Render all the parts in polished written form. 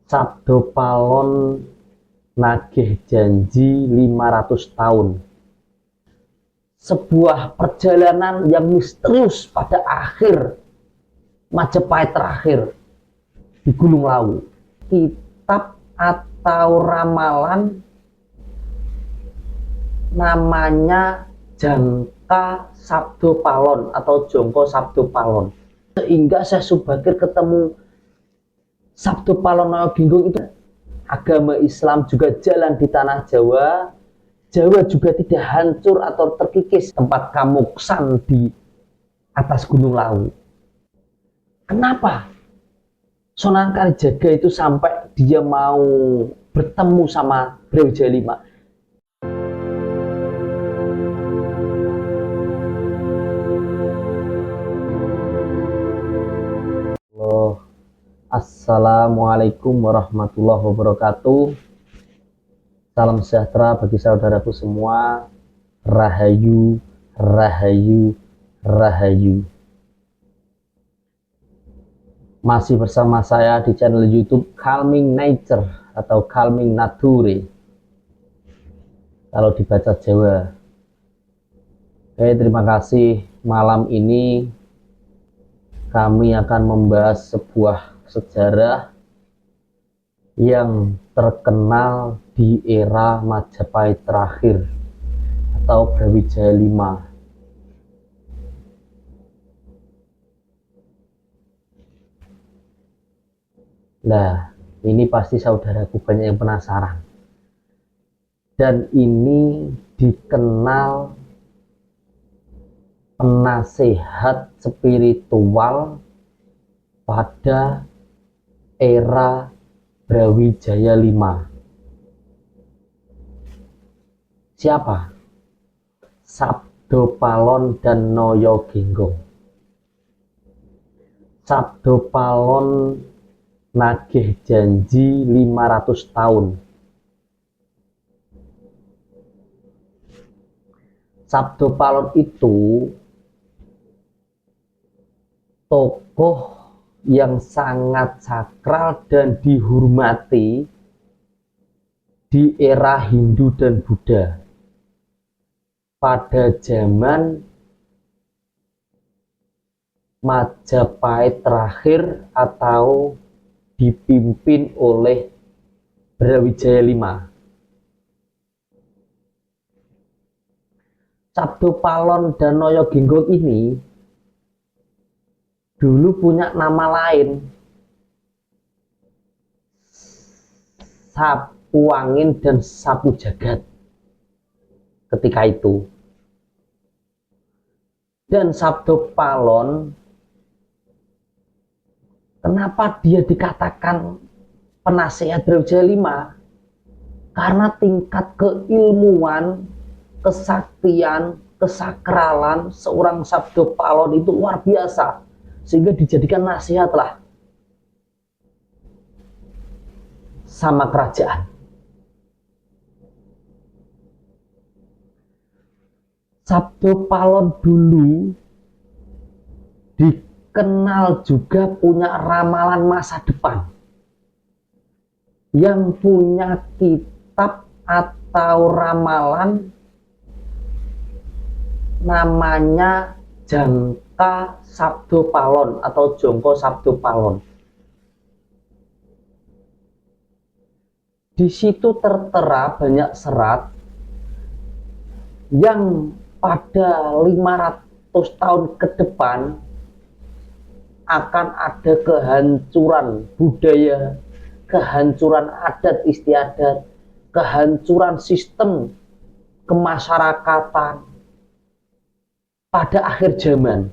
Sabdo Palon nagih janji 500 tahun. Sebuah perjalanan yang misterius pada akhir Majapahit terakhir di Gunung Lawu. Kitab atau ramalan namanya Jangka Sabdo Palon atau Jongko Sabdo Palon. Sehingga Syekh Subakir ketemu Sabdo Palon Noyoginggung itu, agama Islam juga jalan di tanah Jawa. Jawa juga tidak hancur atau terkikis tempat Kamuksan di atas Gunung Lawu. Kenapa Sunan Kalijaga itu sampai dia mau bertemu sama Brawijaya V? Assalamualaikum warahmatullahi wabarakatuh. Salam sejahtera bagi saudaraku semua. Rahayu, rahayu, rahayu. Masih bersama saya di channel YouTube Calming Nature atau Calming Nature kalau dibaca Jawa. Terima kasih. Malam ini kami akan membahas sebuah sejarah yang terkenal di era Majapahit terakhir atau Brawijaya V. Nah, ini pasti saudaraku banyak yang penasaran. Dan ini dikenal penasehat spiritual pada era Brawijaya V. Siapa? Sabdo Palon dan Noyoginggung. Sabdo Palon nagih janji 500 tahun. Sabdo Palon itu tokoh yang sangat sakral dan dihormati di era Hindu dan Buddha pada zaman Majapahit terakhir atau dipimpin oleh Brawijaya V. Sabdo Palon dan Noyoginggung ini dulu punya nama lain, Sapu Angin dan Sapu Jagat ketika itu. Dan Sabdo Palon, kenapa dia dikatakan penasehat Brawijaya V? Karena tingkat keilmuan, kesaktian, kesakralan seorang Sabdo Palon itu luar biasa, sehingga dijadikan nasihatlah sama kerajaan. Sabdo Palon dulu dikenal juga punya ramalan masa depan, yang punya kitab atau ramalan namanya Jangka Sabdo Palon atau Jongko Sabdo Palon. Di situ tertera banyak serat yang pada 500 tahun ke depan akan ada kehancuran budaya, kehancuran adat istiadat, kehancuran sistem kemasyarakatan pada akhir zaman.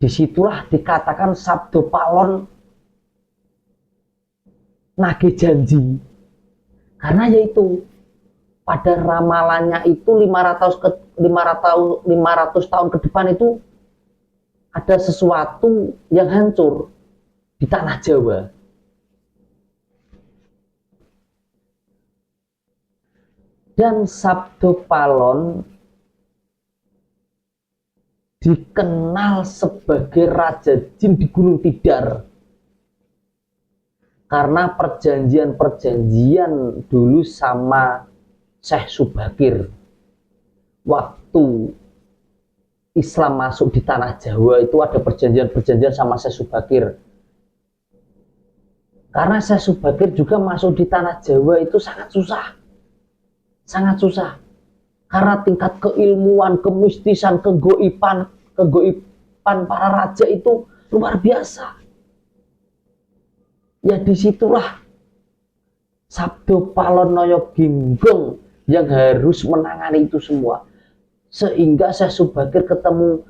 Disitulah dikatakan Sabdo Palon nagih janji, karena yaitu pada ramalannya itu 500 tahun ke depan itu ada sesuatu yang hancur di tanah Jawa. Dan Sabdo Palon dikenal sebagai Raja Jin di Gunung Tidar. Karena perjanjian-perjanjian dulu sama Syekh Subakir. Waktu Islam masuk di tanah Jawa itu ada perjanjian-perjanjian sama Syekh Subakir. Karena Syekh Subakir juga masuk di tanah Jawa itu sangat susah. Sangat susah. Karena tingkat keilmuan, kemistisan, kegoiban para raja itu luar biasa. Ya disitulah Sabdo Palonoyo Ginggong yang harus menangani itu semua. Sehingga Syekh Subakir ketemu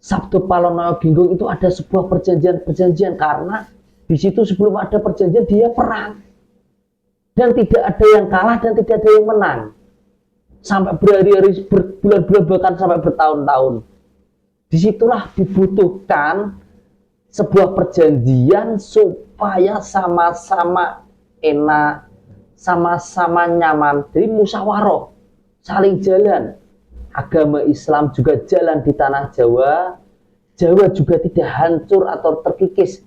Sabdo Palonoyo Ginggong itu ada sebuah perjanjian-perjanjian, karena di situ sebelum ada perjanjian dia perang. Dan tidak ada yang kalah dan tidak ada yang menang. Sampai berhari-hari, berbulan-bulan, bahkan sampai bertahun-tahun. Disitulah dibutuhkan sebuah perjanjian supaya sama-sama enak, sama-sama nyaman. Jadi musyawarah, saling jalan. Agama Islam juga jalan di tanah Jawa. Jawa juga tidak hancur atau terkikis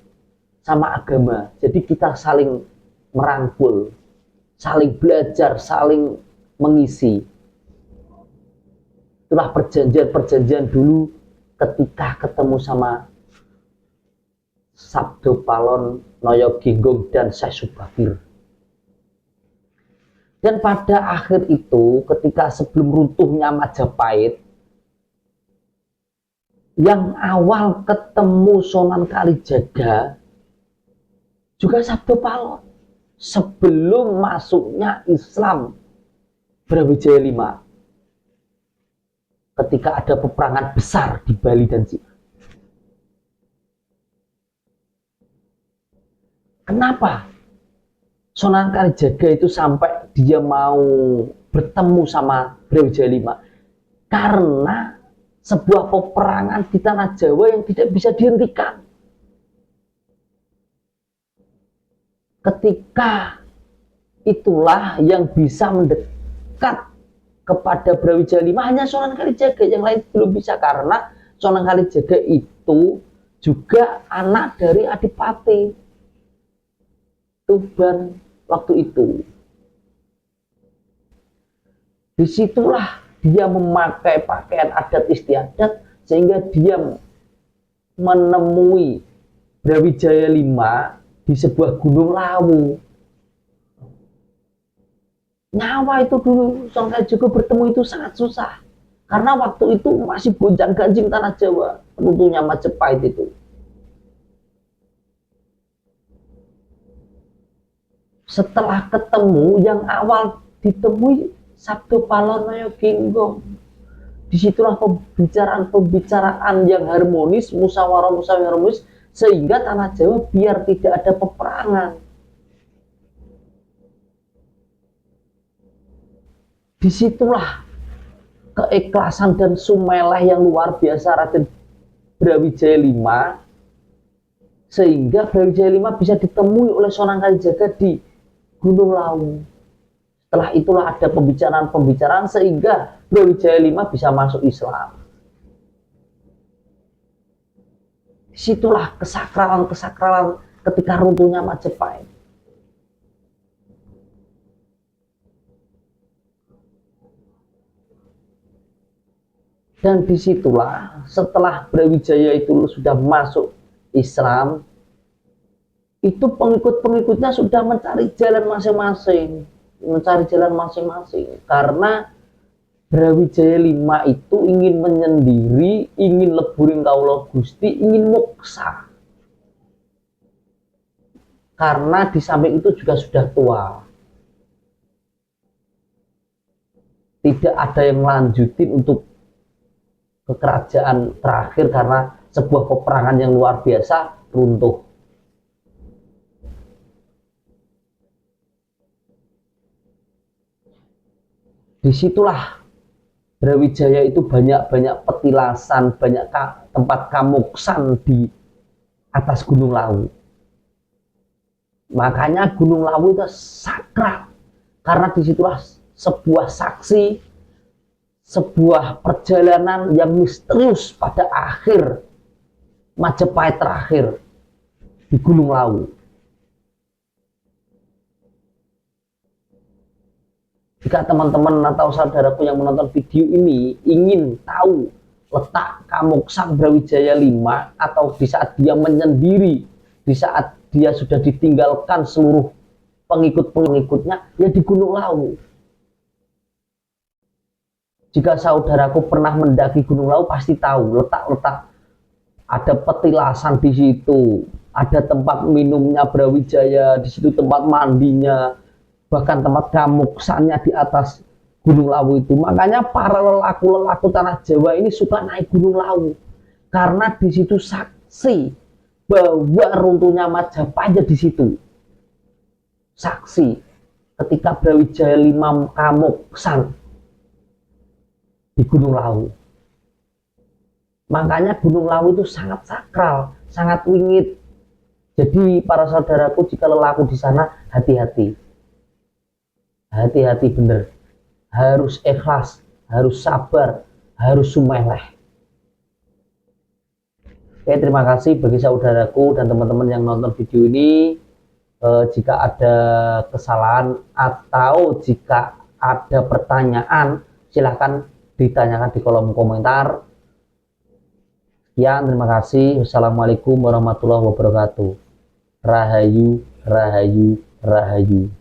sama agama. Jadi kita saling merangkul, saling belajar, saling mengisi. Itulah perjanjian-perjanjian dulu ketika ketemu sama Sabdo Palonoyo Ginggong dan Syekh Subakir. Dan pada akhir itu, ketika sebelum runtuhnya Majapahit, yang awal ketemu Sunan Kalijaga juga Sabdo Palon. Sebelum masuknya Islam Brawijaya V, ketika ada peperangan besar di Bali dan Cina. Kenapa Sunan Kalijaga itu sampai dia mau bertemu sama Brawijaya V? Karena sebuah peperangan di tanah Jawa yang tidak bisa dihentikan. Ketika itulah yang bisa mendekat kepada Brawijaya V hanya Sunan Kalijaga, yang lain belum bisa, karena Sunan Kalijaga itu juga anak dari Adipati Tuban waktu itu. Disitulah dia memakai pakaian adat istiadat sehingga dia menemui Brawijaya V di sebuah gunung Lawu. Nyawa itu dulu Sunan Kalijaga bertemu itu sangat susah, karena waktu itu masih gonjang-ganjing tanah Jawa, runtuhnya Majapahit itu. Setelah ketemu, yang awal ditemui Sabdo Palonoyo Ginggong. Disitulah pembicaraan yang harmonis, musyawarah harmonis, sehingga tanah Jawa biar tidak ada peperangan. Disitulah keikhlasan dan sumeleh yang luar biasa Raden Brawijaya V, sehingga Brawijaya V bisa ditemui oleh Sunan Kalijaga di Gunung Lawu. Setelah itulah ada pembicaraan-pembicaraan sehingga Brawijaya V bisa masuk Islam. Disitulah kesakralan-kesakralan ketika runtuhnya Majapahit. Dan disitulah setelah Brawijaya itu sudah masuk Islam, itu pengikut-pengikutnya sudah mencari jalan masing-masing. Karena Brawijaya V itu ingin menyendiri, ingin leburing kaula Gusti, ingin moksa. Karena di samping itu juga sudah tua. Tidak ada yang lanjutin untuk ke kerajaan terakhir karena sebuah peperangan yang luar biasa runtuh. Disitulah Brawijaya itu banyak-banyak petilasan, banyak tempat kamuksan di atas Gunung Lawu. Makanya Gunung Lawu itu sakral, karena disitulah sebuah saksi sebuah perjalanan yang misterius pada akhir Majapahit terakhir di Gunung Lawu. Jika teman-teman atau saudaraku yang menonton video ini ingin tahu letak Kamuksan Brawijaya V atau di saat dia menyendiri, di saat dia sudah ditinggalkan seluruh pengikut-pengikutnya, ya di Gunung Lawu. Jika saudaraku pernah mendaki Gunung Lawu pasti tahu letak-letak, ada petilasan di situ, ada tempat minumnya Brawijaya, di situ tempat mandinya, bahkan tempat kamuksannya di atas Gunung Lawu itu. Makanya para lelaku-lelaku tanah Jawa ini suka naik Gunung Lawu karena di situ saksi bahwa runtuhnya Majapahit di situ. Saksi ketika Brawijaya V Kamuksan di Gunung Lawu. Makanya Gunung Lawu itu sangat sakral, sangat wingit. Jadi para saudaraku jika lelaku di sana hati-hati. Hati-hati bener. Harus ikhlas, harus sabar, harus sumeleh. Oke, terima kasih bagi saudaraku dan teman-teman yang nonton video ini. Jika ada kesalahan atau jika ada pertanyaan, silahkan ditanyakan di kolom komentar. Sekian, terima kasih. Wassalamualaikum warahmatullahi wabarakatuh. Rahayu, rahayu, rahayu.